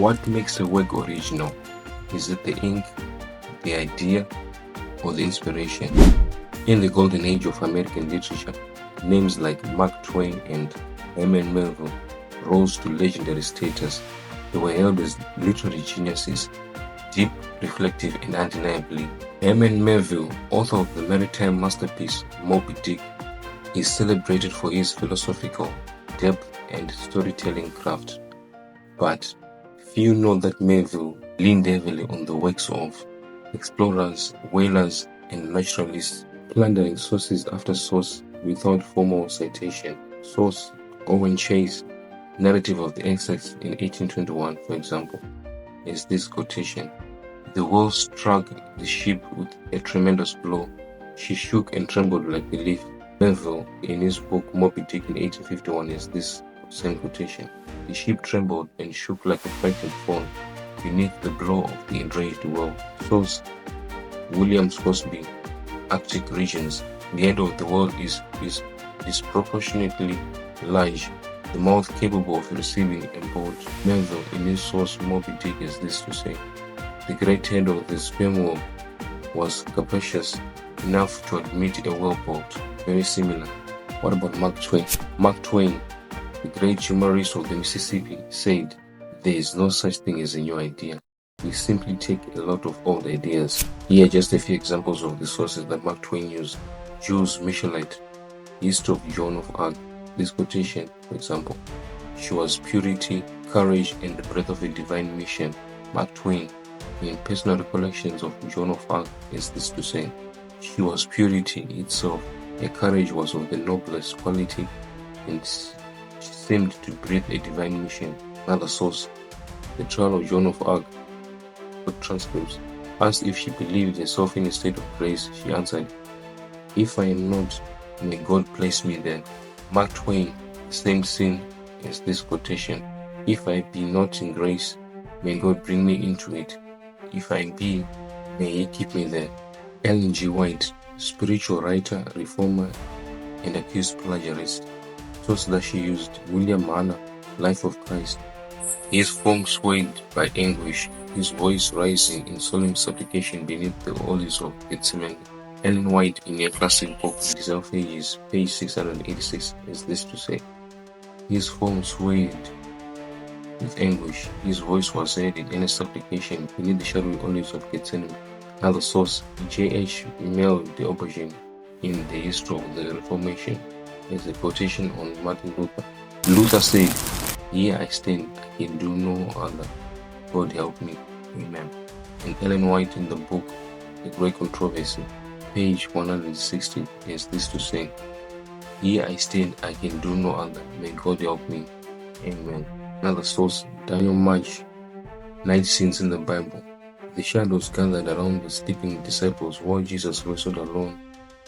What makes a work original? Is it the ink, the idea, or the inspiration? In the golden age of American literature, names like Mark Twain and Herman Melville rose to legendary status. They were hailed as literary geniuses, deep, reflective, and undeniably. Herman Melville, author of the maritime masterpiece Moby Dick, is celebrated for his philosophical depth and storytelling craft. But few know that Melville leaned heavily on the works of explorers, whalers, and naturalists, plundering sources after source without formal citation. Source: Owen Chase, Narrative of the Essex in 1821, for example, is this quotation: "The whale struck the ship with a tremendous blow. She shook and trembled like a leaf." Melville, in his book Moby Dick in 1851, is this same quotation: "The ship trembled and shook like a frightened fawn beneath the blow of the enraged whale." Source: William Scoresby, Arctic Regions. The head of the whale is disproportionately large, the mouth capable of receiving a boat. Melville, in his source Moby Dick, is this to say: "The great head of the sperm whale was capacious enough to admit a whaleboat." Very similar. What about Mark Twain? Mark Twain, the great humorist of the Mississippi, said, "There is no such thing as a new idea. We simply take a lot of old ideas." Here are just a few examples of the sources that Mark Twain used. Jules Michelet, History of Joan of Arc. This quotation, for example: "She was purity, courage, and the breath of a divine mission." Mark Twain, in Personal Recollections of Joan of Arc, is this to say: "She was purity itself. Her courage was of the noblest quality, and she seemed to breathe a divine mission." Another source: The Trial of Joan of Arc. Transcripts. Asked if she believed herself in a state of grace, she answered, "If I am not, may God place me there." Mark Twain, same scene as this quotation: "If I be not in grace, may God bring me into it. If I be, may He keep me there." Ellen G. White, spiritual writer, reformer, and accused plagiarist. Source that she used: William Manor, Life of Christ. His form swayed by anguish, his voice rising in solemn supplication beneath the olives of Gethsemane. Ellen White, in her classic book Desire of Ages, page 686, is this to say: "His form swayed with anguish, his voice was heard in earnest supplication beneath the shadowy olives of Gethsemane." Another source: J.H. Mel de Aubergine, in The History of the Reformation, is a quotation on Martin Luther. Luther said, "Here I stand, I can do no other. God help me. Amen." And Ellen White, in the book The Great Controversy, page 160, is this to say: "Here I stand, I can do no other. May God help me. Amen." Another source: Daniel Marsh, Night Scenes in the Bible. The shadows gathered around the sleeping disciples while Jesus wrestled alone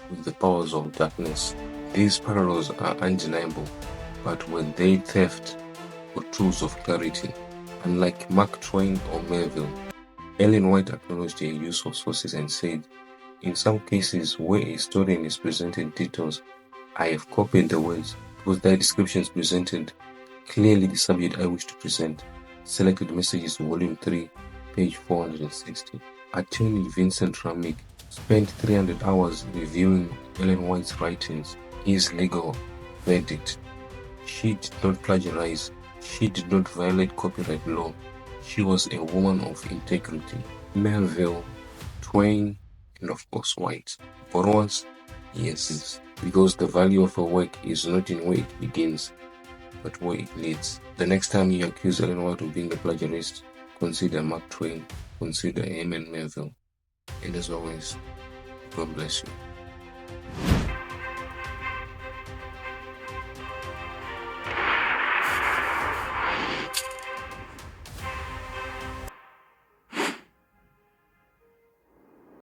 with the powers of darkness. These parallels are undeniable, but were they theft or tools of clarity? Unlike Mark Twain or Melville, Ellen White acknowledged their use of sources and said, "In some cases where a historian is presented details, I have copied the words because their descriptions presented clearly the subject I wish to present." Selected Messages, Volume 3, page 460. Attorney Vincent Ramick spent 300 hours reviewing Ellen White's writings. His legal verdict: she did not plagiarize, she did not violate copyright law, she was a woman of integrity. Melville, Twain, and of course White. Borrowers? Yes, because the value of a work is not in where it begins, but where it leads. The next time you accuse Ellen White of being a plagiarist, consider Mark Twain, consider Herman Melville. And as always, God bless you.